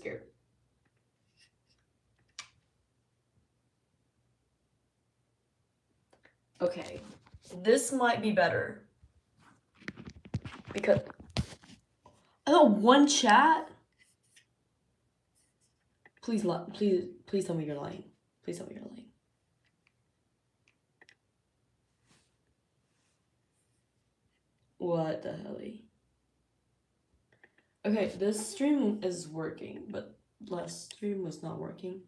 scared. Okay, this might be better. Because I got one chat. Please tell me you're lying. Please tell me you're lying. What the hell? Okay, this stream is working, but last stream was not working.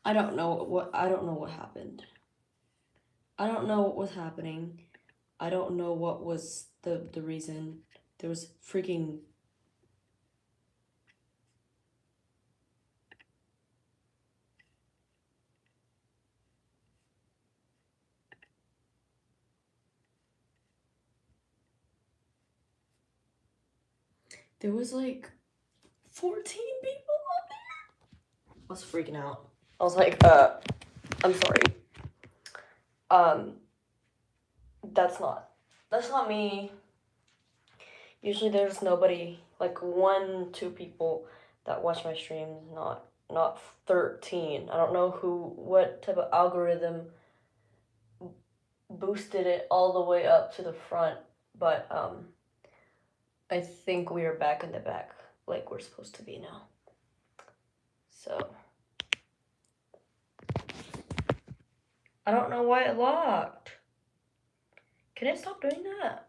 I don't know what happened. I don't know what was happening. I don't know what was the reason. There was freaking there was like 14 people on there. I was freaking out. I was like, I'm sorry. That's not me. Usually there's nobody, like 1-2 people that watch my streams, not 13. I don't know what type of algorithm boosted it all the way up to the front, but I think we are back in the back like we're supposed to be now. So I don't know why it locked. Can I stop doing that?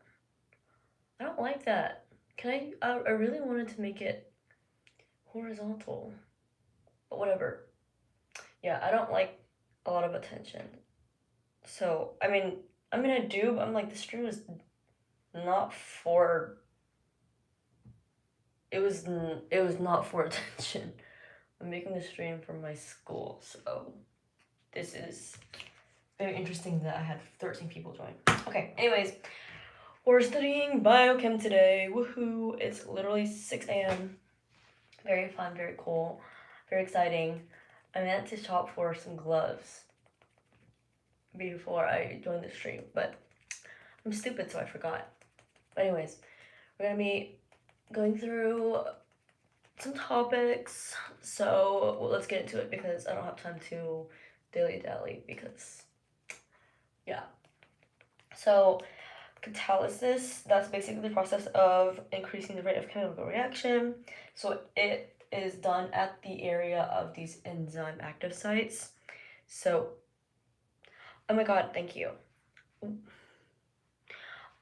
I don't like that. Can I really wanted to make it horizontal, but whatever. Yeah, I don't like a lot of attention. So, I mean I do, but I'm like, the stream is not for, it was not for attention. I'm making the stream for my school, so this is very interesting that I had 13 people join. Okay, anyways, we're studying biochem today. Woohoo! It's literally 6 a.m. Very fun, very cool, very exciting. I meant to shop for some gloves before I joined the stream, but I'm stupid, so I forgot. But anyways, we're gonna be going through some topics, so let's get into it because I don't have time to dilly-dally because, yeah. So, catalysis, that's basically the process of increasing the rate of chemical reaction. So it is done at the area of these enzyme active sites. So, oh my god, thank you.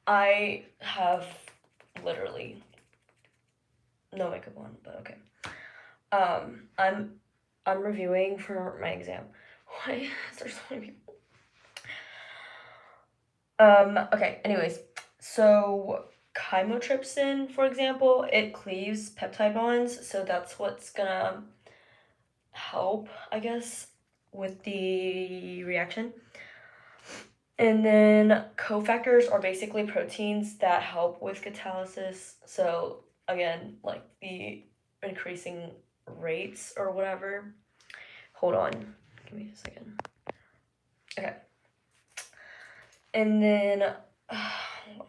I have literally no makeup on, but okay. I'm reviewing for my exam. Why is there so many people? Okay, anyways, so chymotrypsin, for example, it cleaves peptide bonds, so that's what's gonna help, I guess, with the reaction. And then cofactors are basically proteins that help with catalysis. So again, like the increasing rates or whatever. Hold on, give me a second. Okay. And then what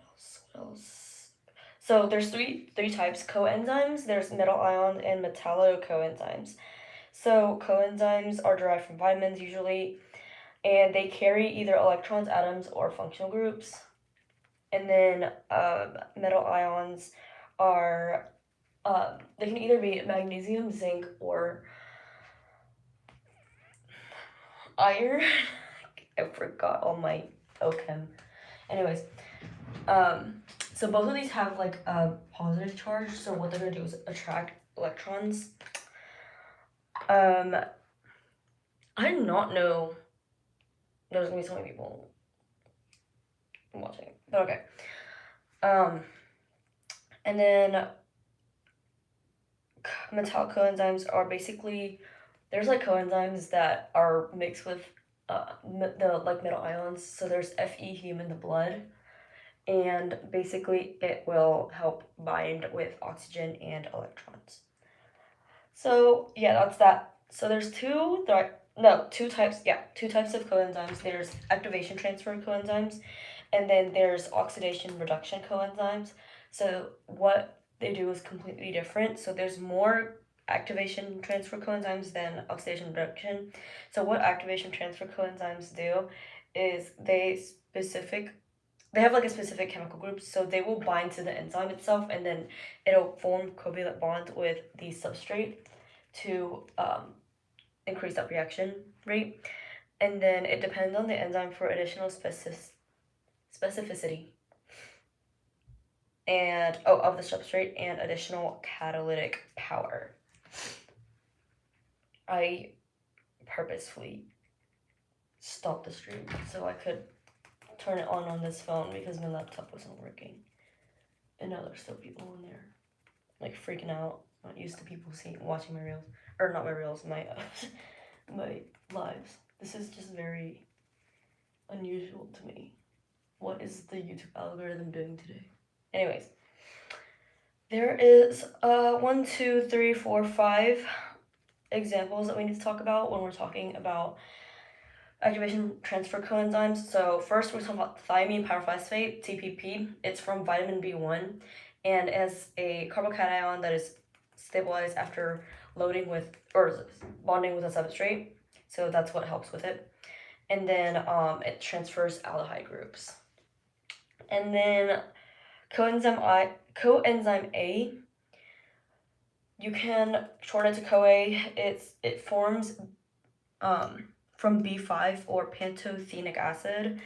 else? So there's three types coenzymes. There's metal ion and metallocoenzymes. So coenzymes are derived from vitamins usually, and they carry either electrons, atoms, or functional groups. And then metal ions are they can either be magnesium, zinc, or iron. I forgot all my OChem. Anyways, so both of these have like a positive charge, so what they're gonna do is attract electrons. I did not know there's gonna be so many people watching, but okay. And then metallocoenzymes are basically, there's like coenzymes that are mixed with the like metal ions. So there's Fe heme in the blood, and basically it will help bind with oxygen and electrons. So yeah, that's that. So there's two types of coenzymes. There's activation transfer coenzymes, and then there's oxidation reduction coenzymes. So what they do is completely different. So there's more activation transfer coenzymes than oxidation reduction. So what activation transfer coenzymes do is they have like a specific chemical group, so they will bind to the enzyme itself, and then it'll form covalent bonds with the substrate to increase that reaction rate. And then it depends on the enzyme for additional specificity and of the substrate and additional catalytic power. I purposefully stopped the stream so I could turn it on this phone because my laptop wasn't working. And now there's still people in there, like freaking out. Not used to people watching my reels, or not my reels, my my lives. This is just very unusual to me. What is the YouTube algorithm doing today? Anyways, there is 1, 2, 3, 4, 5 examples that we need to talk about when we're talking about activation transfer coenzymes. So first we're talking about thiamine pyrophosphate, TPP. It's from vitamin B1, and it has a carbocation that is stabilized after loading with or bonding with a substrate. So that's what helps with it. And then it transfers aldehyde groups. And then coenzyme A, you can shorten it to CoA. It forms from B5 or pantothenic acid,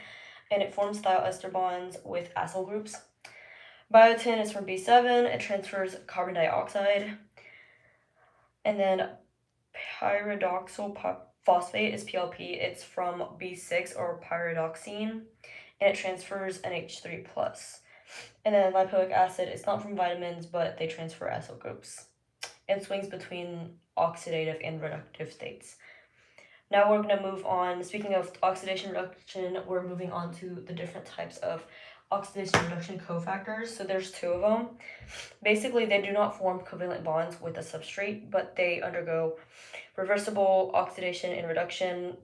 and it forms thioester bonds with acyl groups. Biotin is from B7. It transfers carbon dioxide. And then pyridoxal phosphate is PLP. It's from B6 or pyridoxine, and it transfers NH3+. And then lipoic acid is not from vitamins, but they transfer acyl groups and swings between oxidative and reductive states. Now we're going to move on. Speaking of oxidation reduction, we're moving on to the different types of oxidation reduction cofactors. So there's 2 of them. Basically, they do not form covalent bonds with a substrate, but they undergo reversible oxidation and reduction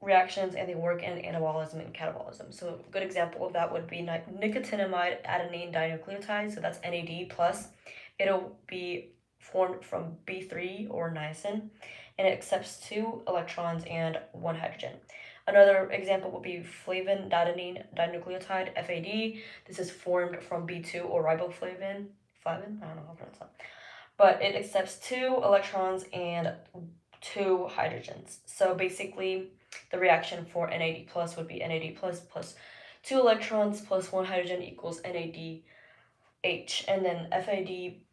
reactions, and they work in anabolism and catabolism. So a good example of that would be nicotinamide adenine dinucleotide, so that's NAD+. It'll be formed from B3 or niacin, and it accepts 2 electrons and 1 hydrogen. Another example would be flavin-adenine dinucleotide, FAD. This is formed from B2 or riboflavin. I don't know how to pronounce that. But it accepts 2 electrons and 2 hydrogens. So basically, the reaction for NAD plus would be NAD plus 2 electrons plus 1 hydrogen equals NADH. And then FAD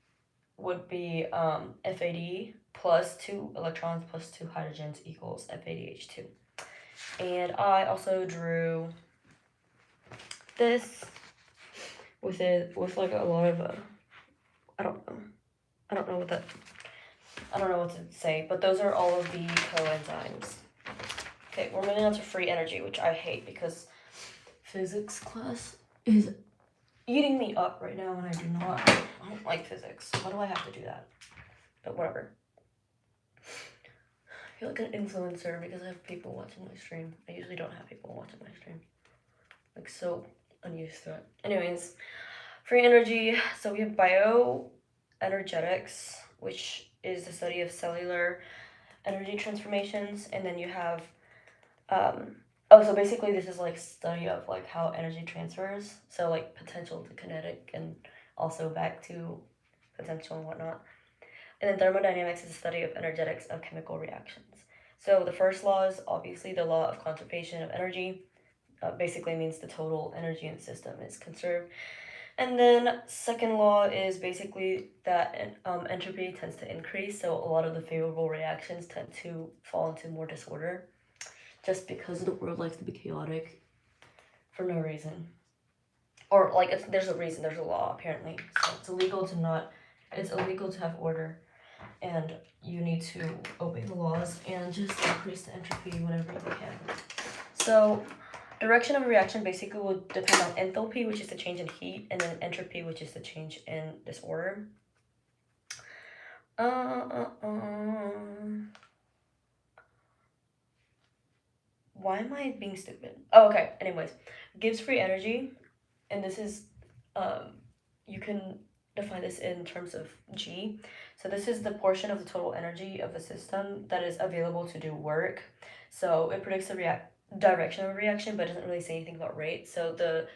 would be FAD plus 2 electrons plus 2 hydrogens equals FADH2. And I also drew this with like a lot of I don't know what to say, but those are all of the coenzymes. Okay, we're moving on to free energy, which I hate because physics class is eating me up right now, and I don't like physics. Why do I have to do that? But whatever. I feel like an influencer because I have people watching my stream. I usually don't have people watching my stream. Like, so unused to it. Anyways, free energy. So we have bioenergetics, which is the study of cellular energy transformations, and then you have so basically this is like study of like how energy transfers, so like potential to kinetic and also back to potential and whatnot. And then thermodynamics is the study of energetics of chemical reactions. So the first law is obviously the law of conservation of energy. Basically means the total energy in the system is conserved. And then second law is basically that entropy tends to increase, so a lot of the favorable reactions tend to fall into more disorder, just because the world likes to be chaotic for no reason. Or like there's a reason, there's a law apparently. So it's illegal to have order, and you need to obey the laws and just increase the entropy whenever you can. So direction of a reaction basically will depend on enthalpy, which is the change in heat, and then entropy, which is the change in disorder. Why am I being stupid? Oh, okay. Anyways, gives free energy, and this is you can define this in terms of G. So this is the portion of the total energy of a system that is available to do work. So it predicts the direction of a reaction, but doesn't really say anything about rate. So the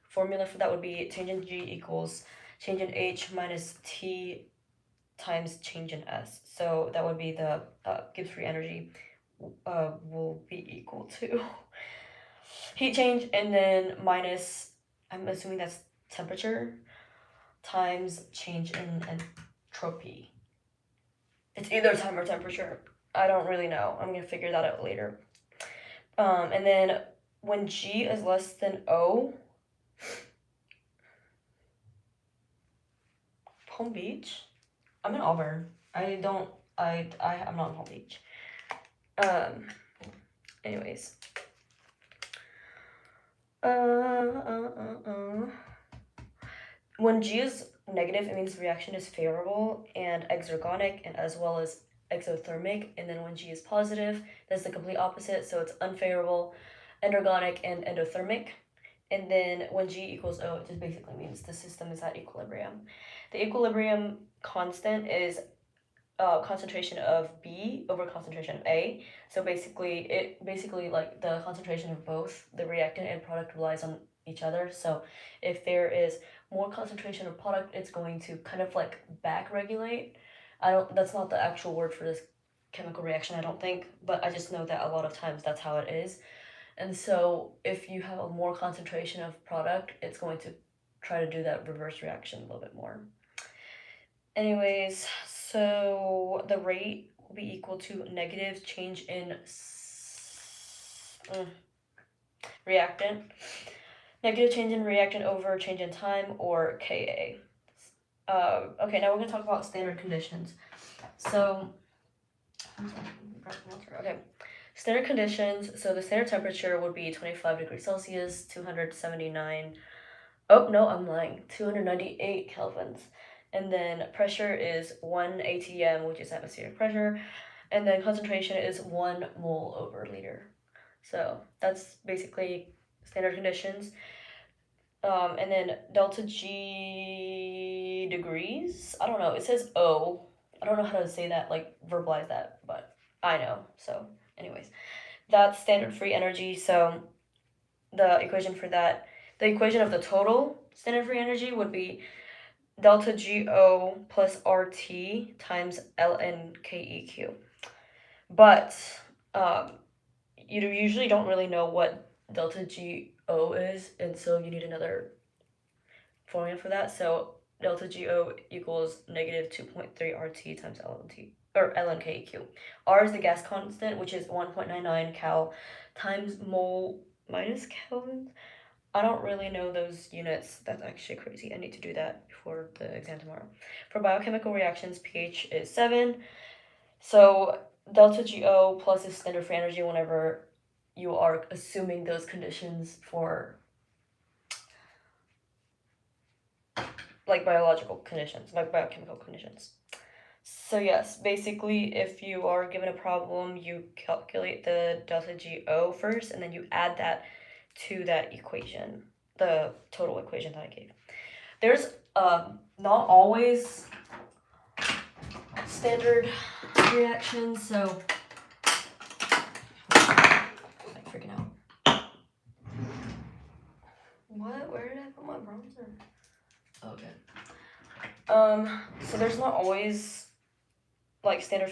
formula for that would be change in G equals change in H minus T times change in S. So that would be the Gibbs free energy will be equal to heat change and then minus, I'm assuming that's temperature, times change in entropy. It's either time or temperature. I don't really know. I'm going to figure that out later. And then when G is less than O, Palm Beach? I'm in Auburn. I'm not in Palm Beach. Anyways. When G is negative, it means the reaction is favorable and exergonic and as well as exothermic. And then when G is positive, that's the complete opposite. So it's unfavorable, endergonic, and endothermic. And then when G equals O, it just basically means the system is at equilibrium. The equilibrium constant is concentration of B over concentration of A. So basically, like the concentration of both the reactant and product relies on each other. So if there is more concentration of product, it's going to kind of like back regulate. That's not the actual word for this chemical reaction, I don't think, but I just know that a lot of times that's how it is. And so if you have a more concentration of product, it's going to try to do that reverse reaction a little bit more. Anyways, so the rate will be equal to negative change in reactant. Negative change in reactant over change in time, or Ka. Okay, now we're going to talk about standard conditions. So, okay. Standard conditions, so the standard temperature would be 25 degrees Celsius, 278 kelvins. And then pressure is 1 atm, which is atmospheric pressure. And then concentration is 1 mole over liter. So that's basically standard conditions. And then delta G degrees, I don't know, it says O. I don't know how to say that, like verbalize that, but I know. So anyways, that's standard free energy. So the equation for that, the equation of the total standard free energy would be delta GO plus RT times ln KEQ. But you usually don't really know what delta GO is, and so you need another formula for that. So delta GO equals negative 2.3 RT times ln KEQ. R is the gas constant, which is 1.99 cal times mole minus Kelvin. I don't really know those units. That's actually crazy. I need to do that before the exam tomorrow. For biochemical reactions, pH is 7. So delta GO plus is standard free energy whenever you are assuming those conditions for like biological conditions, like biochemical conditions. So yes, basically if you are given a problem, you calculate the delta GO first and then you add that to that equation, the total equation that I gave. There's not always standard reactions, so I'm freaking out. What? Where did I put my bronzer? Okay. So there's not always like standard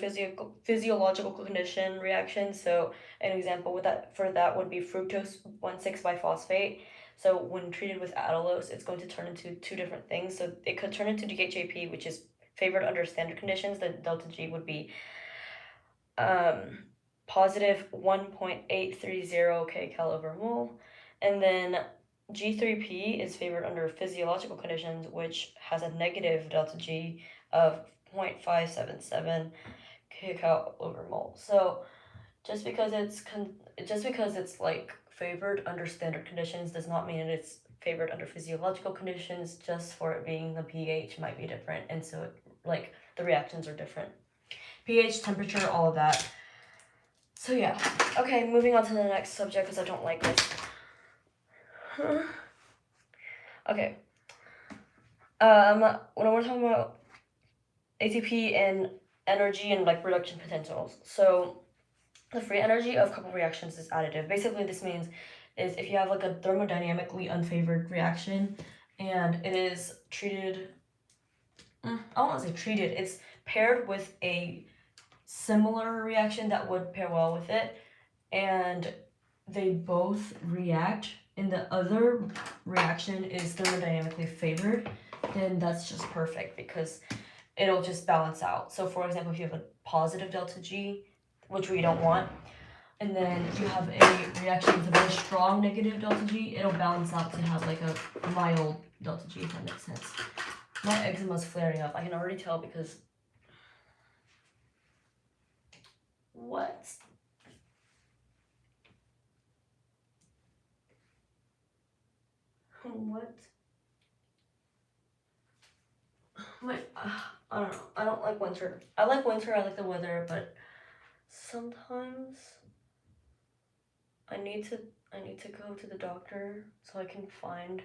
physiological condition reactions. So an example for that would be fructose 1,6-biphosphate. So when treated with allulose, it's going to turn into two different things. So it could turn into DHAP, which is favored under standard conditions. The delta G would be positive 1.830 kcal over mole. And then G3P is favored under physiological conditions, which has a negative delta G of 0.577 kcal over mole. So just because it's like favored under standard conditions does not mean it's favored under physiological conditions. Just for it being the pH might be different, and so like the reactions are different. pH, temperature, all of that. So yeah. Okay, moving on to the next subject because I don't like this. Okay. When we're talking about ATP and energy and like reduction potentials, so the free energy of couple reactions is additive. Basically, this means is if you have like a thermodynamically unfavored reaction and it is treated, I don't want to say treated, it's paired with a similar reaction that would pair well with it, and they both react, and the other reaction is thermodynamically favored, then that's just perfect because it'll just balance out. So, for example, if you have a positive delta G, which we don't want, and then you have a reaction with a very strong negative delta G, it'll balance out to have like a mild delta G, if that makes sense. My eczema's flaring up. I can already tell because. What? What? Wait, I don't know. I don't like winter. I like winter, I like the weather, but sometimes I need to go to the doctor so I can find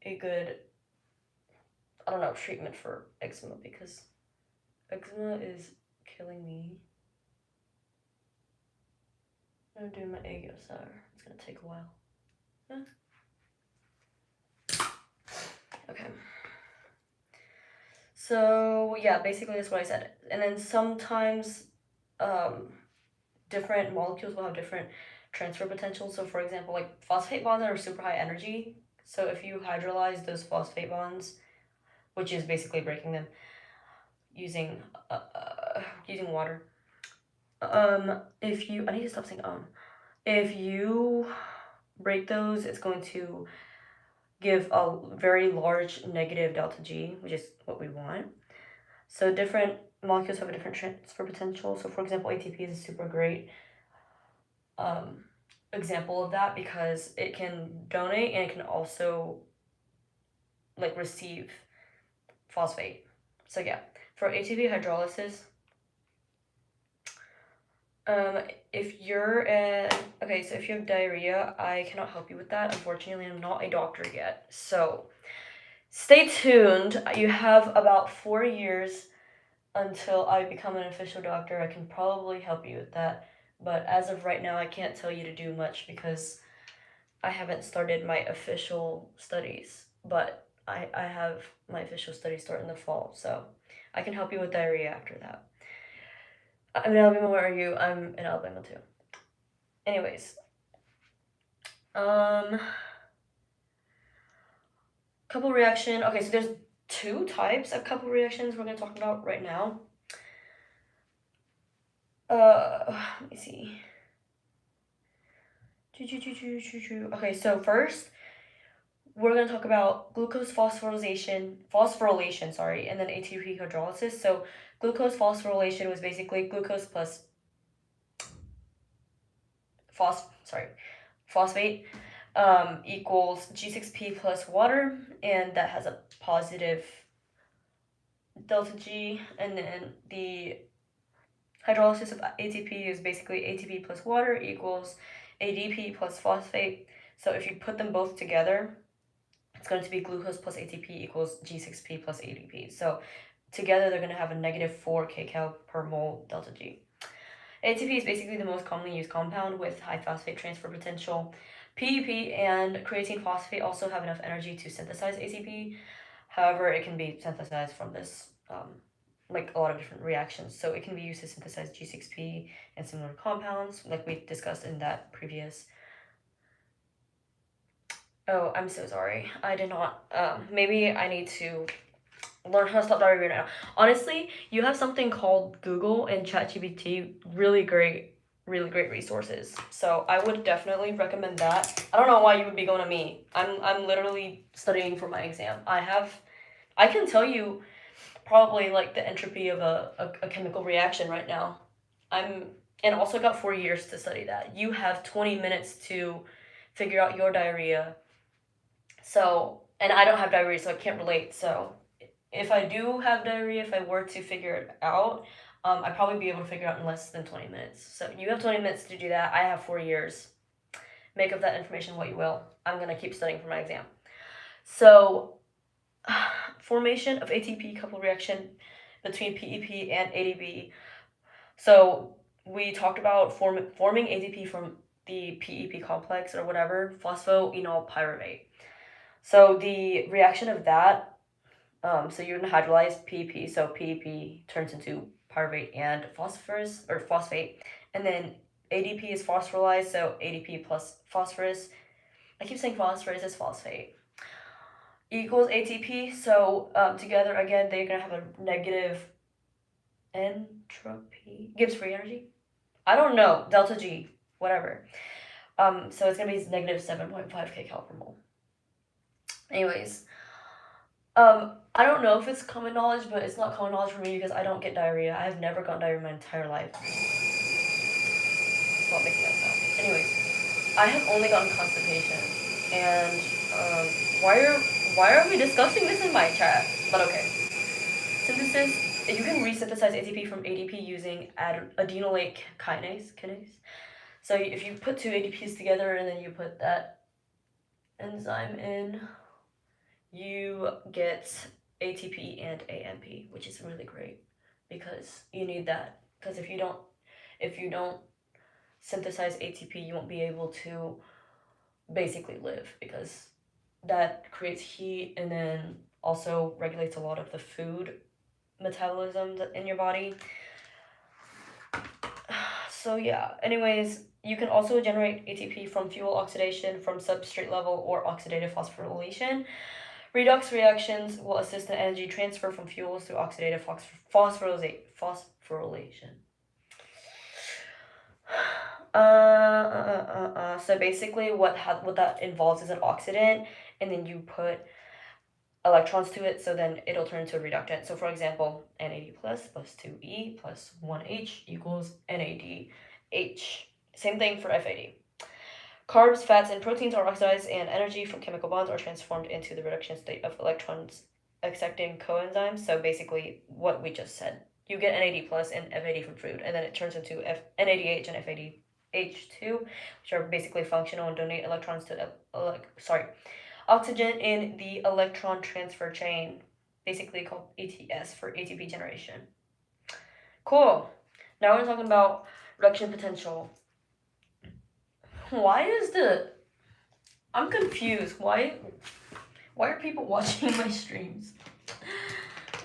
a good, I don't know, treatment for eczema because eczema is killing me. I'm gonna do my egg sour. It's gonna take a while. Huh? Okay. So yeah, basically that's what I said. And then sometimes different molecules will have different transfer potentials. So for example, like phosphate bonds are super high energy. So if you hydrolyze those phosphate bonds, which is basically breaking them using using water. If you I need to stop saying if you break those, it's going to give a very large negative delta G, which is what we want. So different molecules have a different transfer potential. So for example, ATP is a super great example of that because it can donate and it can also like receive phosphate. So yeah, for ATP hydrolysis, if you're okay, so if you have diarrhea, I cannot help you with that. Unfortunately, I'm not a doctor yet. So stay tuned. You have about 4 years until I become an official doctor. I can probably help you with that. But as of right now, I can't tell you to do much because I haven't started my official studies. But I have my official studies start in the fall. So I can help you with diarrhea after that. I'm in Alabama, where are you? I'm in Alabama too. Anyways. Couple reaction. Okay, so there's 2 types of couple reactions we're gonna talk about right now. Let me see. Okay, so first we're gonna talk about glucose phosphorylation, sorry, and then ATP hydrolysis. So glucose phosphorylation was basically glucose plus phosphate equals G6P plus water, and that has a positive delta G, and then the hydrolysis of ATP is basically ATP plus water equals ADP plus phosphate. So if you put them both together, it's going to be glucose plus ATP equals G6P plus ADP. So together they're going to have a negative 4 kcal per mole delta G. ATP is basically the most commonly used compound with high phosphate transfer potential. PEP and creatine phosphate also have enough energy to synthesize ATP. However, it can be synthesized from this like a lot of different reactions. So it can be used to synthesize G6P and similar compounds, like we discussed in that previous. Oh, I'm so sorry. I did not. Maybe I need to learn how to stop diarrhea now. Honestly, you have something called Google and ChatGPT. Really great resources. So I would definitely recommend that. I don't know why you would be going to me. I'm literally studying for my exam. I can tell you probably like the entropy of a chemical reaction right now. And also got 4 years to study that. You have 20 minutes to figure out your diarrhea. So, and I don't have diarrhea, so I can't relate. So if I do have diarrhea, if I were to figure it out, I'd probably be able to figure it out in less than 20 minutes. So you have 20 minutes to do that. I have 4 years. Make of that information what you will. I'm going to keep studying for my exam. So formation of ATP coupled reaction between PEP and ADP. So we talked about forming ATP from the PEP complex or whatever, phosphoenolpyruvate. So the reaction of that, so you're gonna hydrolyze PEP, so PEP turns into pyruvate and phosphorus or phosphate, and then ADP is phosphorylized, so ADP plus phosphorus. I keep saying phosphorus is phosphate equals ATP. So together again, they're gonna have a negative entropy, Gibbs free energy. I don't know, delta G, whatever. So it's gonna be negative 7.5 kcal per mole. Anyways, I don't know if it's common knowledge, but it's not common knowledge for me because I don't get diarrhea. I've never gotten diarrhea in my entire life. Stop making that sound. Anyways, I have only gotten constipation, and why are we discussing this in my chat? But okay. Synthesis. You can resynthesize ATP from ADP using adenylate kinase. So if you put two ADPs together and then you put that enzyme in, you get ATP and AMP, which is really great because you need that. Because if you don't synthesize ATP, you won't be able to basically live, because that creates heat and then also regulates a lot of the food metabolism in your body. So yeah, anyways, you can also generate ATP from fuel oxidation from substrate level or oxidative phosphorylation. Redox reactions will assist in energy transfer from fuels through oxidative phosphorylation. So basically what that involves is an oxidant, and then you put electrons to it, so then it'll turn into a reductant. So for example, NAD plus 2E plus 1H equals NADH. Same thing for FAD. Carbs, fats, and proteins are oxidized, and energy from chemical bonds are transformed into the reduction state of electrons accepting coenzymes. So basically what we just said. You get NAD plus and FAD from food, and then it turns into NADH and FADH2, which are basically functional and donate electrons to oxygen in the electron transfer chain, basically called ETS for ATP generation. Cool. Now we're talking about reduction potential. I'm confused. Why are people watching my streams?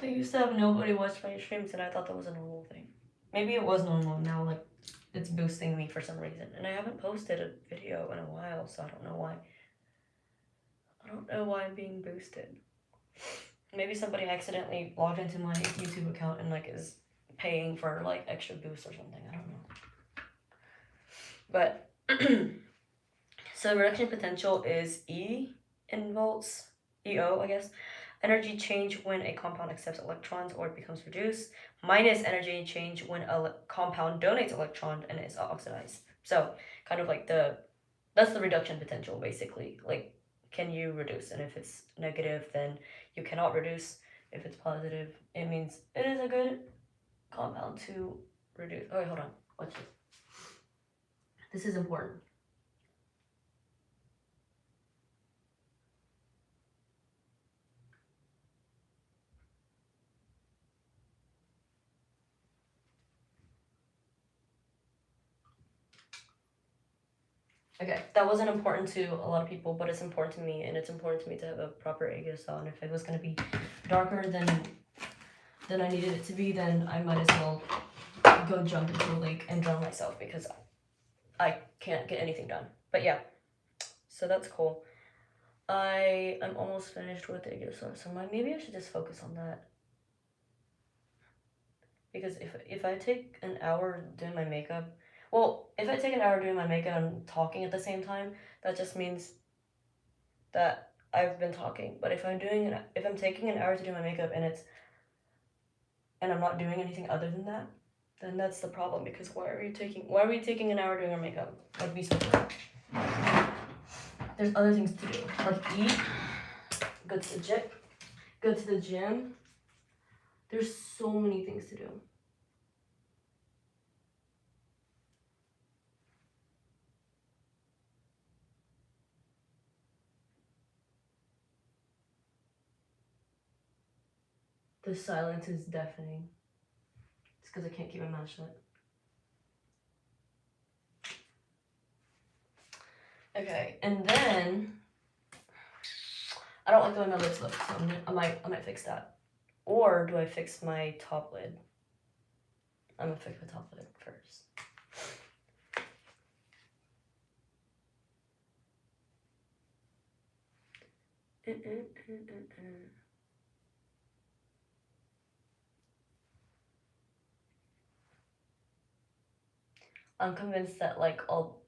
I used to have nobody watch my streams, and I thought that was a normal thing. Maybe it was normal now, like it's boosting me for some reason. And I haven't posted a video in a while, so I don't know why. I don't know why I'm being boosted. Maybe somebody accidentally logged into my YouTube account and like is paying for like extra boosts or something. I don't know. But so reduction potential is E in volts, EO, I guess. Energy change when a compound accepts electrons or it becomes reduced, minus energy change when a compound donates electrons and is oxidized. So kind of like that's the reduction potential basically. Like, can you reduce? And if it's negative, then you cannot reduce. If it's positive, it means it is a good compound to reduce. Oh wait, hold on. Watch this. This is important. Okay, that wasn't important to a lot of people, but it's important to me, and it's important to me to have a proper aerosol. And if it was gonna be darker than I needed it to be, then I might as well go jump into a lake and drown myself because I can't get anything done. But yeah, so that's cool. I'm almost finished with the aerosol, so maybe I should just focus on that. Because if I take an hour doing my makeup, if I take an hour doing my makeup and talking at the same time, that just means that I've been talking. But if I'm taking an hour to do my makeup and I'm not doing anything other than that, then that's the problem. Because why are we taking an hour doing our makeup? Like, be simple. There's other things to do, like eat, go to the gym. There's so many things to do. The silence is deafening. It's because I can't keep my mouth shut. Okay, and then I don't like the way my lips look, so I might fix that. Or do I fix my top lid? I'm gonna fix my top lid first. I'm convinced that like all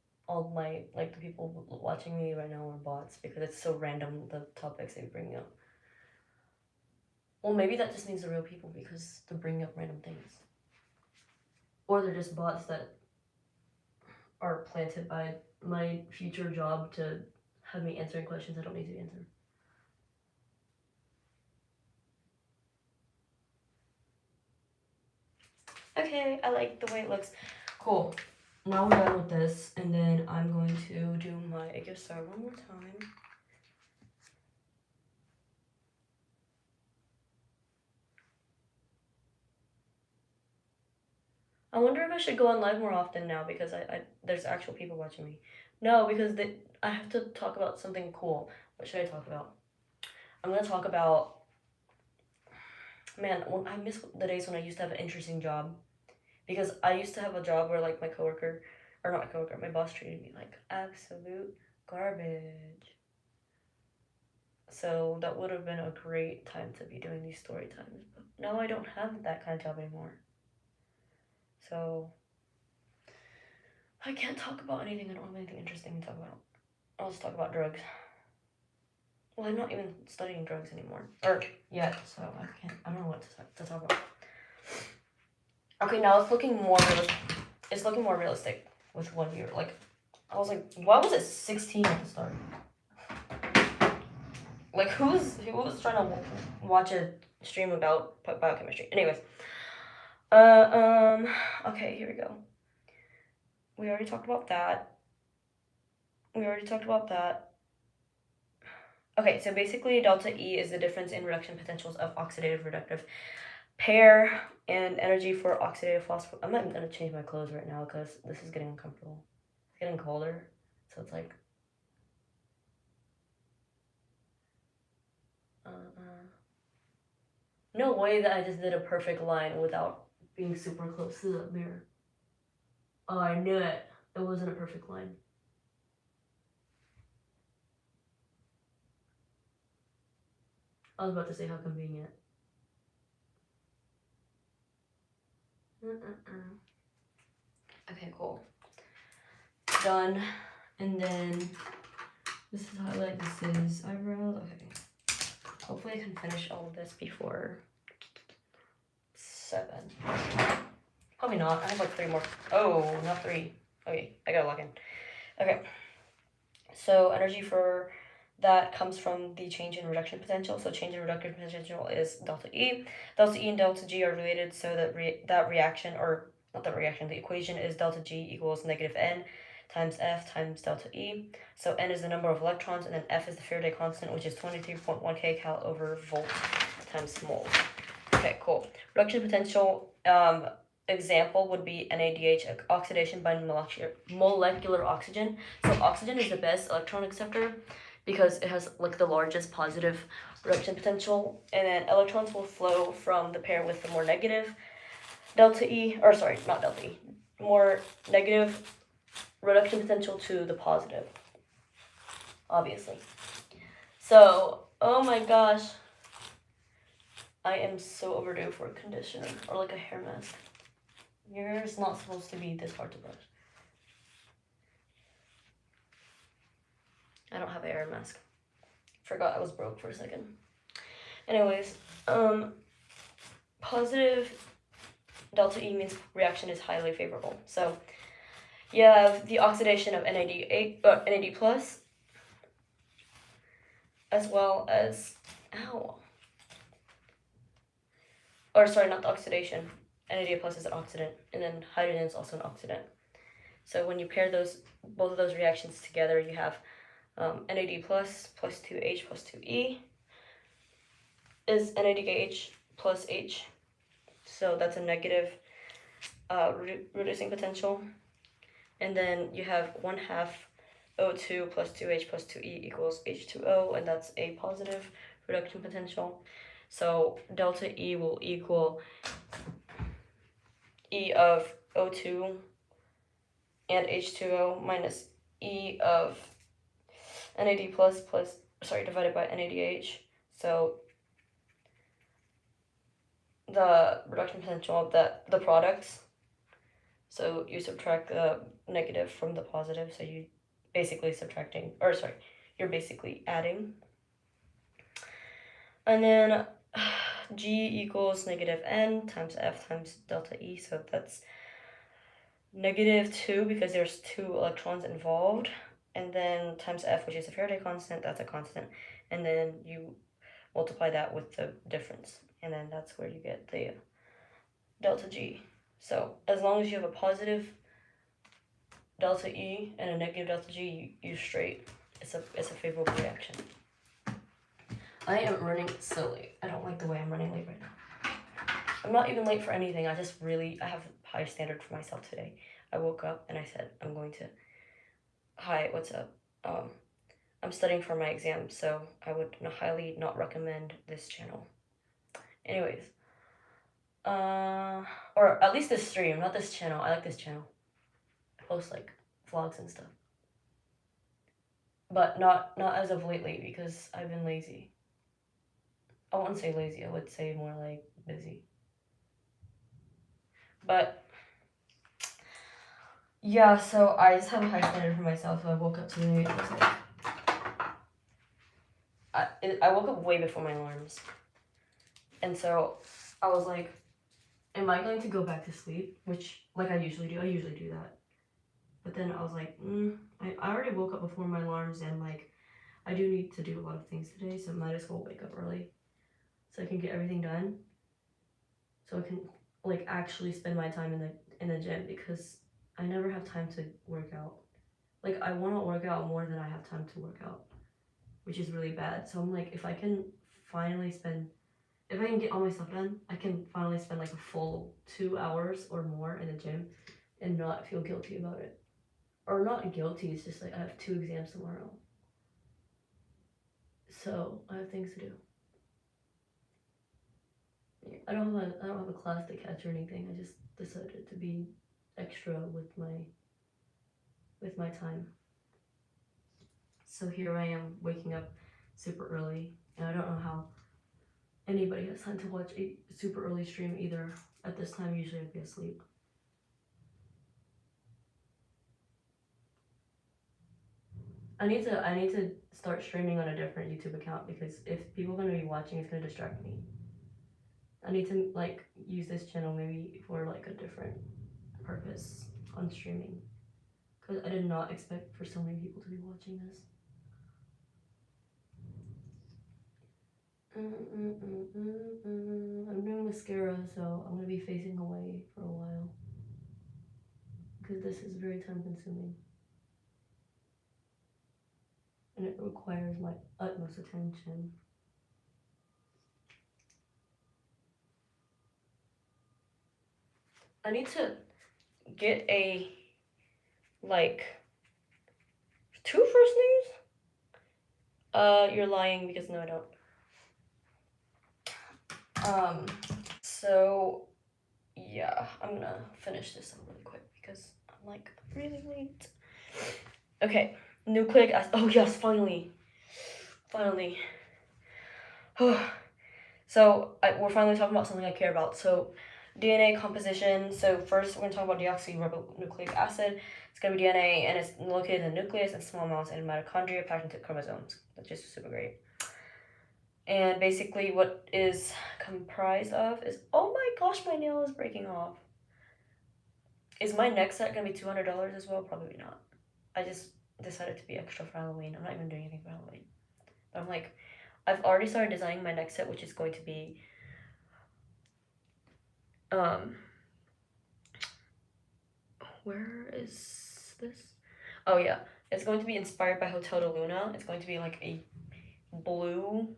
my like the people watching me right now are bots because it's so random the topics they bring up. Well, maybe that just means they're real people because they're bringing up random things. Or they're just bots that are planted by my future job to have me answering questions I don't need to answer. Okay, I like the way it looks. Cool. Now we're done with this, and then I'm going to do my gift star one more time. I wonder if I should go on live more often now because I there's actual people watching me. No, because I have to talk about something cool. What should I talk about? I'm gonna talk about, man, I miss the days when I used to have an interesting job. Because I used to have a job where like my coworker, or not my coworker, my boss treated me like absolute garbage. So that would have been a great time to be doing these story times. But now I don't have that kind of job anymore. So I can't talk about anything. I don't have anything interesting to talk about. I'll just talk about drugs. Well, I'm not even studying drugs anymore. Or yet, so I don't know what to talk about. Okay, now it's looking more realistic. It's looking more realistic with 1 year. Like, I was like, why was it 16 at the start? Like, who was trying to watch a stream about biochemistry? Anyways, okay, here we go. We already talked about that. Okay, so basically delta E is the difference in reduction potentials of oxidative reductive pair and energy for oxidative phosphor. I'm not gonna change my clothes right now because this is getting uncomfortable. It's getting colder, so it's like no way that I just did a perfect line without being super close to the mirror. Oh, I knew it. It wasn't a perfect line. I was about to say how convenient. Okay, cool. Done. And then this is highlight, this is eyebrows. Okay. Hopefully I can finish all of this before 7. Probably not. I have like 3 more. Oh, not 3. Okay, I gotta log in. Okay. So energy for that comes from the change in reduction potential. So change in reduction potential is delta E. Delta E and delta G are related, so that that reaction, or not the reaction, the equation is delta G equals negative N times F times delta E. So N is the number of electrons, and then F is the Faraday constant, which is 23.1 kcal over volt times mole. Okay, cool. Reduction potential example would be NADH, oxidation by molecular oxygen. So oxygen is the best electron acceptor because it has like the largest positive reduction potential, and then electrons will flow from the pair with the more negative delta E, or sorry, not delta E, more negative reduction potential to the positive, obviously. So, oh my gosh, I am so overdue for a conditioner or like a hair mask. Your hair is not supposed to be this hard to brush. I don't have a hair mask. Forgot I was broke for a second. Anyways, positive delta E means reaction is highly favorable. So you have the oxidation of NAD plus, as well as or sorry, not the oxidation. NAD plus is an oxidant, and then hydrogen is also an oxidant. So when you pair both of those reactions together, you have NAD plus 2H plus 2E is NADH plus H. So that's a negative reducing potential. And then you have 1/2 O2 plus 2H plus 2E equals H2O, and that's a positive reduction potential. So delta E will equal E of O2 and H2O minus E of NAD divided by NADH. So the reduction potential of the products. So you subtract the negative from the positive, so you basically you're basically adding. And then G equals negative N times F times delta E, so that's -2 because there's 2 electrons involved, and then times F, which is a Faraday constant, that's a constant, and then you multiply that with the difference, and then that's where you get the delta G. So as long as you have a positive delta E and a negative delta G, you're straight. It's a favorable reaction. I am running so late. I don't like the way I'm running late right now. I'm not even late for anything. I have a high standard for myself today. I woke up and I said, hi, what's up? I'm studying for my exam, so I would highly not recommend this channel. Anyways, or at least this stream, not this channel. I like this channel. I post like vlogs and stuff. But not as of lately because I've been lazy. I wouldn't say lazy, I would say more like busy. But yeah, so I just have a high standard for myself, so I woke up today. It was like I woke up way before my alarms. And so I was like, am I going to go back to sleep? Which, like I usually do. I usually do that. But then I was like, I already woke up before my alarms, and like, I do need to do a lot of things today, so I might as well wake up early so I can get everything done. So I can like actually spend my time in the gym, because I never have time to work out. Like, I want to work out more than I have time to work out, which is really bad. So I'm like, if I can get all my stuff done, I can finally spend like a full 2 hours or more in the gym and not feel guilty about it. Or not guilty, it's just like I have 2 exams tomorrow. So I have things to do. I don't have a class to catch or anything. I just decided to be extra with my time. So here I am waking up super early, and I don't know how anybody has time to watch a super early stream either. At this time, usually I'd be asleep. I need to start streaming on a different YouTube account, because if people are gonna be watching, it's gonna distract me. I need to like use this channel maybe for like a different purpose on streaming, because I did not expect for so many people to be watching this. I'm doing mascara, so I'm gonna be facing away for a while, because this is very time consuming and it requires my utmost attention. I need to get a like 2 first names. You're lying, because no, I don't. So yeah, I'm gonna finish this up really quick because I'm like really late. Okay, nucleic acid. Oh yes, finally. So we're finally talking about something I care about. So DNA composition. So first we're gonna talk about deoxyribonucleic acid. It's gonna be DNA, and it's located in the nucleus and small amounts in mitochondria packed into chromosomes. That's just super great. And basically what is comprised of is, oh my gosh, my nail is breaking off. Is my next set gonna be $200 as well? Probably not. I just decided to be extra for Halloween. I'm not even doing anything for Halloween. But I'm like, I've already started designing my next set, which is going to be where is this? Oh yeah, it's going to be inspired by Hotel de Luna. It's going to be like a blue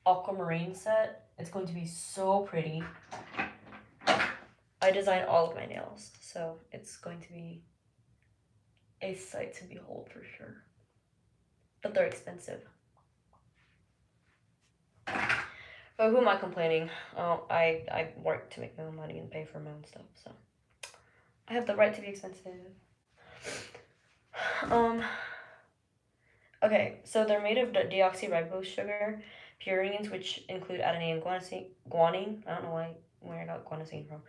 aquamarine set, It's going to be so pretty. I designed all of my nails, so it's going to be a sight to behold for sure. But they're expensive. But who am I complaining? Oh, I work to make my own money and pay for my own stuff, so I have the right to be expensive. Okay, so they're made of deoxyribose sugar, purines, which include adenine and guanine. I don't know where I got guanosine from.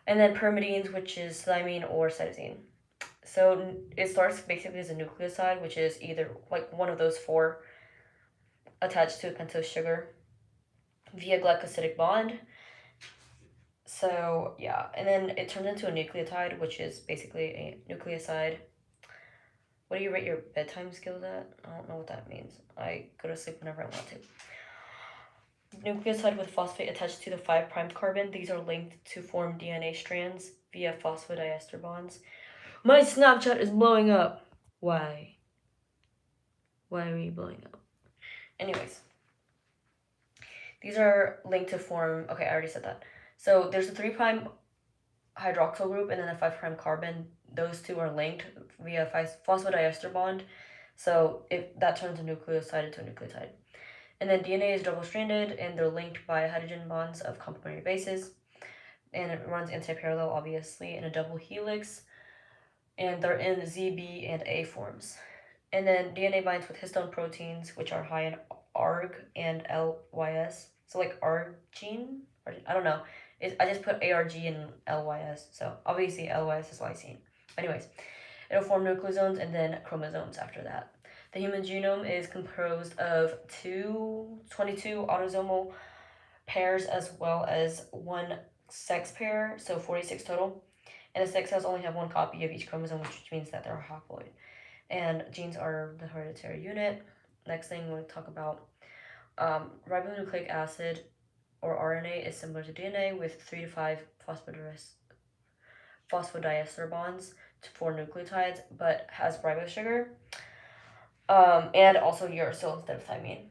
And then pyrimidines, which is thymine or cytosine. So it starts basically as a nucleoside, which is either like one of those four attached to a pentose sugar via glycosidic bond. So yeah, and then it turns into a nucleotide, which is basically a nucleoside. What do you rate your bedtime skills at? I don't know what that means. I go to sleep whenever I want to. Nucleoside with phosphate attached to the 5' carbon. These are linked to form DNA strands via phosphodiester bonds. My Snapchat is blowing up. Why? Why are we blowing up? Anyways, these are linked to form. Okay, I already said that. So there's a 3' hydroxyl group and then a 5' carbon. Those two are linked via phosphodiester bond. So if that turns a nucleoside into a nucleotide. And then DNA is double-stranded, and they're linked by hydrogen bonds of complementary bases. And it runs anti-parallel, obviously, in a double helix. And they're in Z, B, and A forms. And then DNA binds with histone proteins, which are high in ARG and LYS. So like arginine? I don't know. I just put ARG and LYS. So obviously LYS is lysine. Anyways, it'll form nucleosomes and then chromosomes after that. The human genome is composed of 22 autosomal pairs as well as one sex pair, so 46 total. And the sex cells only have one copy of each chromosome, which means that they're haploid. And genes are the hereditary unit. Next thing we'll talk about ribonucleic acid or RNA is similar to DNA with 3 to 5 phosphodiester bonds for nucleotides, but has ribose sugar. And also uracil instead of thymine.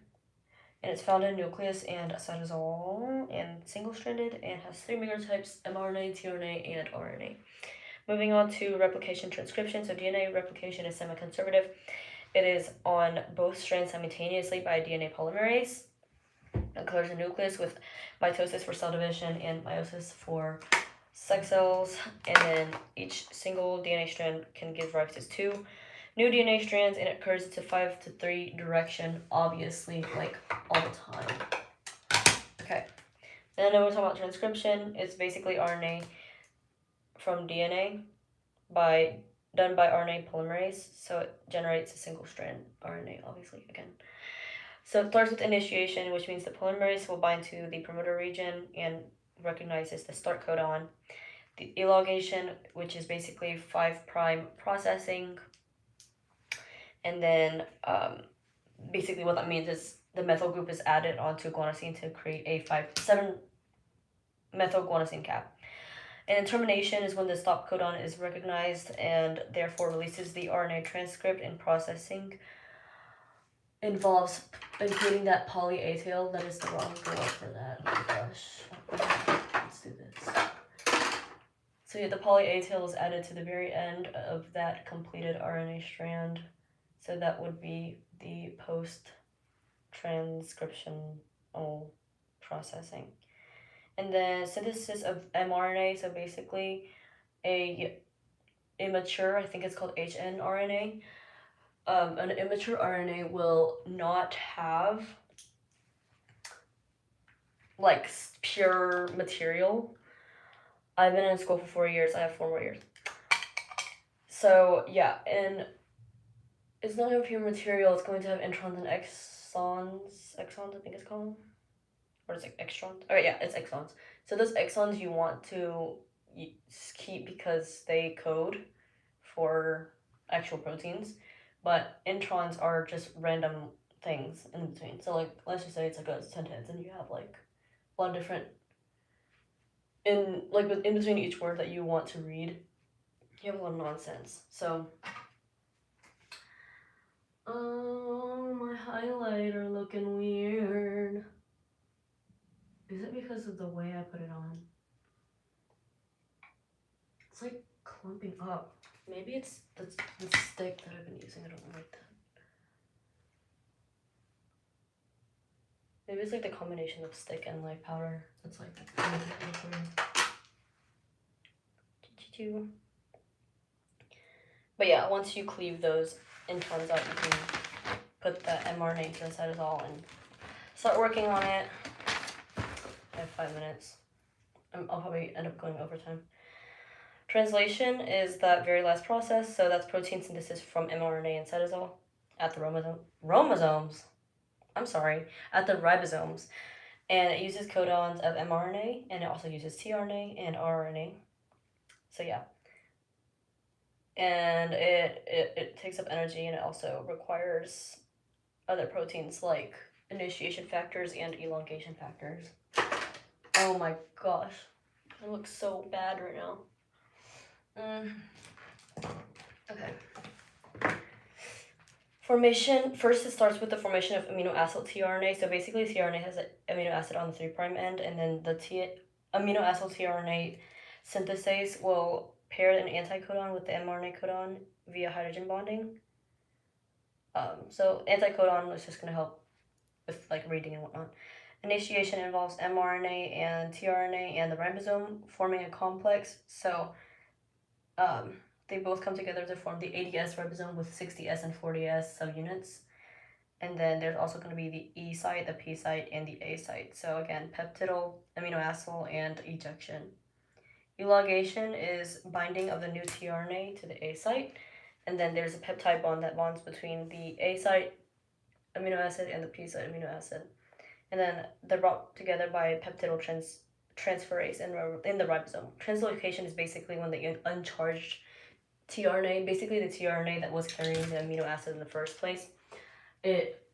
And it's found in nucleus and cytosol and single-stranded and has 3 megatypes: mRNA, tRNA, and RNA. Moving on to replication transcription. So DNA replication is semi-conservative. It is on both strands simultaneously by a DNA polymerase. It covers the nucleus with mitosis for cell division and meiosis for sex cells. And then each single DNA strand can give rise to 2 new DNA strands, and it occurs to 5 to 3 direction, obviously, like all the time. Okay. And then we'll talk about transcription. It's basically RNA from DNA done by RNA polymerase, so it generates a single strand RNA, obviously, again. So it starts with initiation, which means the polymerase will bind to the promoter region and recognizes the start codon. The elongation, which is basically 5' processing. And then basically what that means is the methyl group is added onto guanosine to create a 7-methyl guanosine cap. And termination is when the stop codon is recognized and therefore releases the RNA transcript, and processing involves including that polya tail. That is the wrong girl for that. Oh my gosh. Let's do this. So yeah, the polya tail is added to the very end of that completed RNA strand. So that would be the post-transcriptional processing. And then synthesis of mRNA, so basically a immature, I think it's called hnRNA. An immature RNA will not have like pure material. I've been in school for 4 years. I have 4 more years. So yeah, and it's not going to have pure material. It's going to have introns and exons. Exons, I think it's called. Or is it extrons? Oh yeah, it's exons. So those exons you want to keep because they code for actual proteins, but introns are just random things in between. So like, let's just say it's like a sentence and you have like a lot of different in between each word that you want to read, you have a lot of nonsense. So oh, my highlighter looking weird. Is it because of the way I put it on? It's like clumping up. Maybe it's the stick that I've been using. I don't like that. Maybe it's like the combination of stick and like powder. That's like But yeah, once you cleave those introns out, you can put the mRNA to the cytosol and start working on it. I have 5 minutes. I'll probably end up going overtime. Translation is that very last process, so that's protein synthesis from mRNA and cytosol at the ribosomes. At the ribosomes. And it uses codons of mRNA, and it also uses tRNA and RNA. So yeah. And it takes up energy, and it also requires other proteins like initiation factors and elongation factors. Oh my gosh. I look so bad right now. Okay. Formation, first it starts with the formation of amino acid tRNA. So basically tRNA has an amino acid on the 3' end, and then the amino acid tRNA synthase will pair an anticodon with the mRNA codon via hydrogen bonding. So anticodon is just going to help with like reading and whatnot. Initiation involves mRNA and tRNA and the ribosome forming a complex. So they both come together to form the 80S ribosome with 60S and 40S subunits. And then there's also going to be the E site, the P site, and the A site. So again, peptidyl, aminoacyl, and ejection. Elongation is binding of the new tRNA to the A site. And then there's a peptide bond that bonds between the A site amino acid and the P site amino acid. And then they're brought together by peptidyl transferase in the ribosome. Translocation is basically when the uncharged tRNA, basically the tRNA that was carrying the amino acid in the first place, it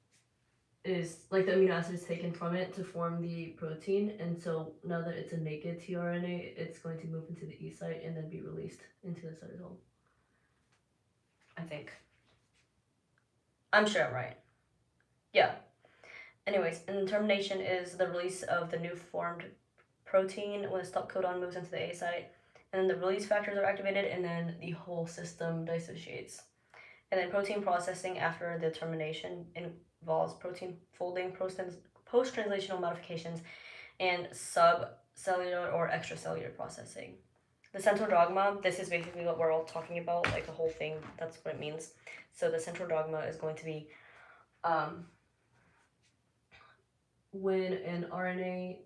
is like the amino acid is taken from it to form the protein, and so now that it's a naked tRNA, it's going to move into the E site and then be released into the cytosol. I think. I'm sure I'm right. Yeah. Anyways, and termination is the release of the new formed protein when the stop codon moves into the A site, and then the release factors are activated, and then the whole system dissociates. And then protein processing after the termination involves protein folding, post-translational modifications, and subcellular or extracellular processing. The central dogma, this is basically what we're all talking about, like the whole thing, that's what it means. So the central dogma is going to be when an RNA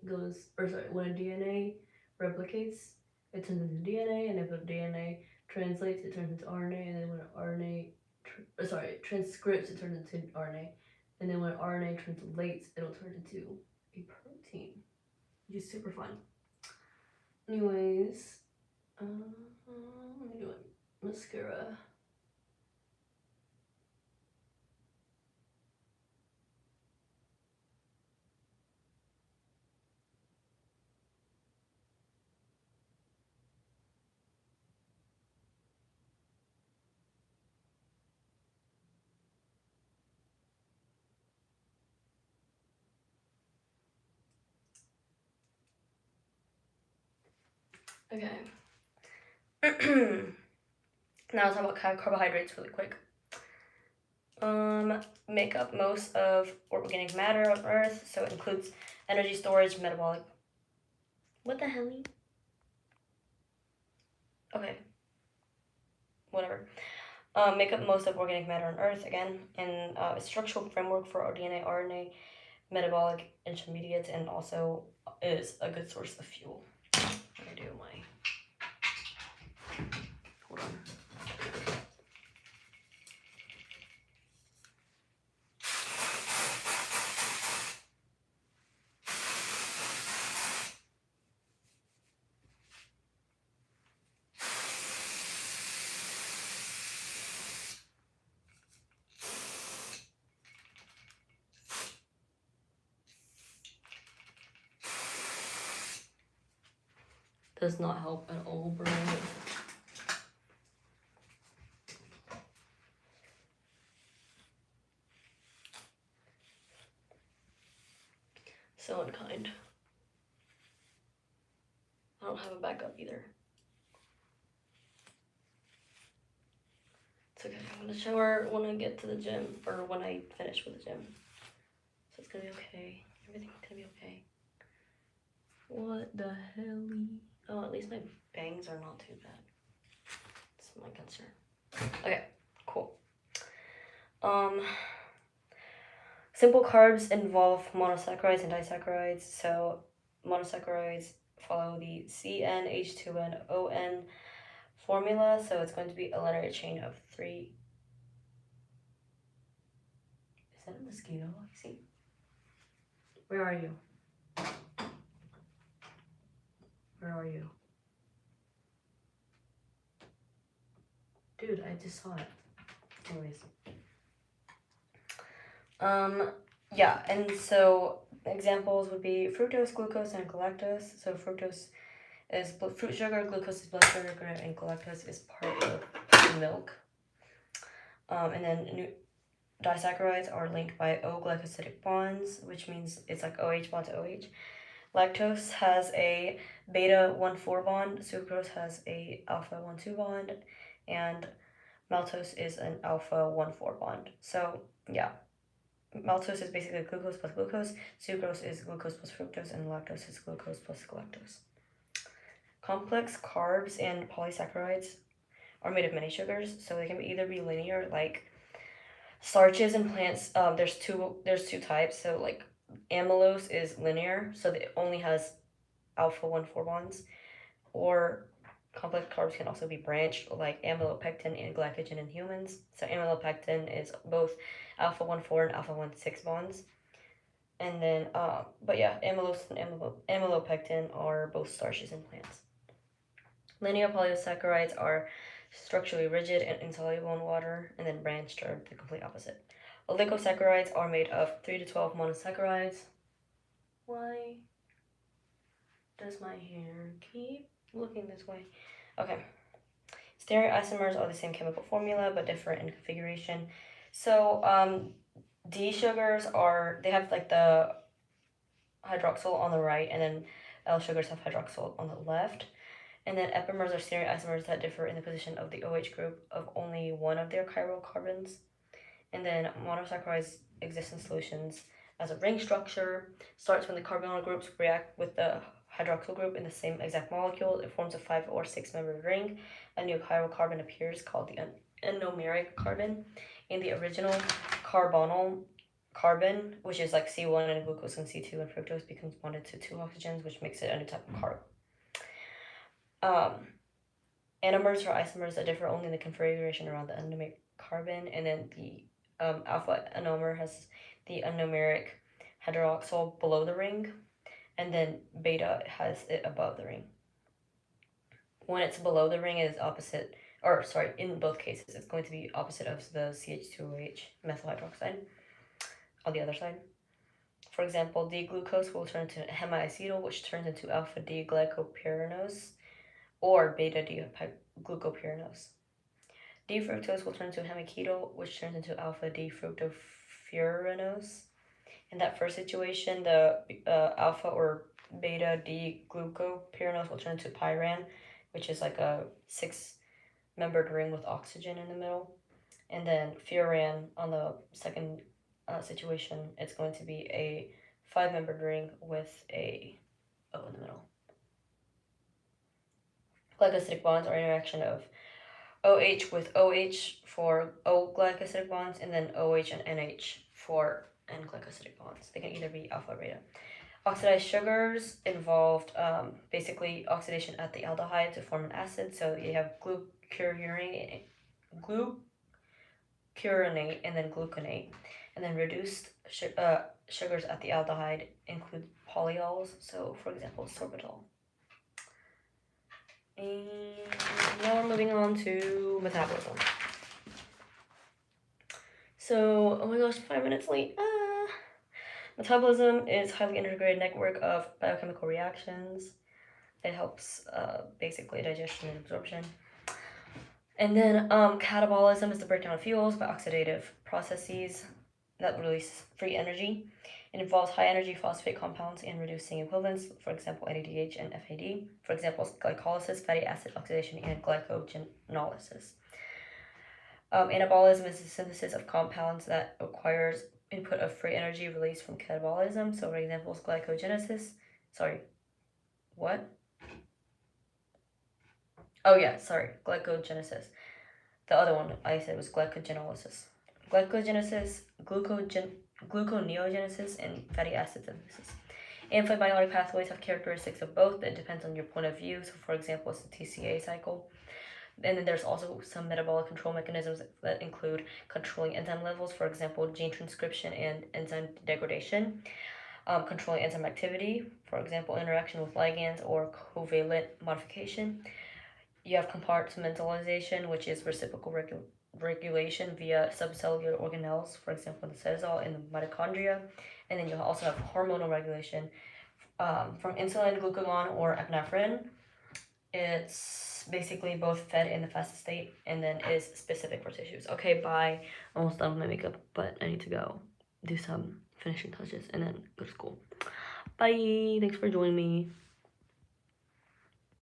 when a DNA replicates, it turns into DNA, and if a DNA translates, it turns into RNA, and then when RNA transcripts, it turns into RNA, and then when RNA translates, it'll turn into a protein, which is super fun. Anyways, let me do a mascara. Okay. Now let's talk about carbohydrates really quick. Make up most of organic matter on Earth, so it includes energy storage, metabolic. What the hell? Okay. Whatever. Make up most of organic matter on Earth again, and a structural framework for our DNA, RNA, metabolic intermediates, and also is a good source of fuel. I'm gonna do my. Hold on. Does not help at all, bro. So unkind. don't have a backup either. It's okay. I'm gonna shower when I get to the gym, or when I finish with the gym. So it's gonna be okay. Everything's gonna be okay. What the hell? Oh, at least my bangs are not too bad. That's my concern. Okay, cool. Simple carbs involve monosaccharides and disaccharides. So monosaccharides follow the CnH2nOn formula. So it's going to be a linear chain of 3. Is that a mosquito I see? Where are you? Where are you? Dude, I just saw it. Anyways. Yeah, and so examples would be fructose, glucose, and galactose. So fructose is fruit sugar, glucose is blood sugar, and galactose is part of milk. And then disaccharides are linked by O-glycosidic bonds, which means it's like OH bond to OH. Lactose has a beta 1,4 bond, sucrose has a alpha 1,2 bond, and maltose is an alpha 1,4 bond. So yeah, maltose is basically glucose plus glucose, sucrose is glucose plus fructose, and lactose is glucose plus galactose. Complex carbs and polysaccharides are made of many sugars, so they can either be linear, like starches in plants. There's two types. So like amylose is linear, so it only has alpha 1,4 bonds, or complex carbs can also be branched, like amylopectin and glycogen in humans. So amylopectin is both alpha 1,4 and alpha 1,6 bonds. And then, but yeah, amylose and amylopectin are both starches in plants. Linear polysaccharides are structurally rigid and insoluble in water, and then branched are the complete opposite. Oligosaccharides are made of 3 to 12 monosaccharides. Why does my hair keep looking this way? Okay. Stereoisomers are the same chemical formula but different in configuration. So D sugars they have like the hydroxyl on the right, and then L sugars have hydroxyl on the left. And then epimers are stereoisomers that differ in the position of the OH group of only one of their chiral carbons. And then monosaccharides exist in solutions as a ring structure. Starts when the carbonyl groups react with the hydroxyl group in the same exact molecule. It forms a 5 or 6 membered ring. A new chiral carbon appears called the anomeric carbon. In the original carbonyl carbon, which is like C1 and glucose and C2 and fructose, becomes bonded to 2 oxygens, which makes it a new type of carbon. Anomers are isomers that differ only in the configuration around the anomeric carbon, and then the alpha anomer has the anomeric hydroxyl below the ring, and then beta has it above the ring. When it's below the ring, it is opposite, or sorry, in both cases, it's going to be opposite of the CH2OH methyl hydroxide on the other side. For example, D-glucose will turn to hemiacetal, which turns into alpha D-glycopyranose, or beta D-glucopyranose. D-fructose will turn to hemiketal, which turns into alpha D-fructofuranose. In that first situation, the alpha or beta D-glucopyranose will turn to pyran, which is like a 6-membered ring with oxygen in the middle. And then furan, on the second situation, it's going to be a 5-membered ring with a O in the middle. Glycosidic bonds are interaction of OH with OH for O-glycosidic bonds, and then OH and NH for N-glycosidic bonds. They can either be alpha or beta. Oxidized sugars involved basically oxidation at the aldehyde to form an acid. So you have glucuronate and then gluconate. And then reduced sugars at the aldehyde include polyols. So, for example, sorbitol. And now we're moving on to metabolism. So, oh my gosh, 5 minutes late. Metabolism is a highly integrated network of biochemical reactions. It helps basically digestion and absorption. And then catabolism is the breakdown of fuels by oxidative processes. that release free energy. It involves high energy phosphate compounds and reducing equivalents, for example, NADH and FAD. For example, glycolysis, fatty acid oxidation, and glycogenolysis. Anabolism is the synthesis of compounds that requires input of free energy released from catabolism. So, for example, glycogenesis. Sorry, what? Oh yeah, sorry, glycogenesis. The other one I said was glycogenolysis. Glycogenesis, gluconeogenesis, and fatty acid synthesis. Amphibiotic pathways have characteristics of both, but it depends on your point of view. So, for example, it's the TCA cycle. And then there's also some metabolic control mechanisms that include controlling enzyme levels, for example, gene transcription and enzyme degradation, controlling enzyme activity, for example, interaction with ligands or covalent modification. You have compartmentalization, which is reciprocal regulation via subcellular organelles, for example, the cytosol and the mitochondria. And then you also have hormonal regulation from insulin, glucagon, or epinephrine. It's basically both fed in the fasted state and then is specific for tissues. Okay, bye. Almost done with my makeup, but I need to go do some finishing touches and then go to school. Bye. Thanks for joining me.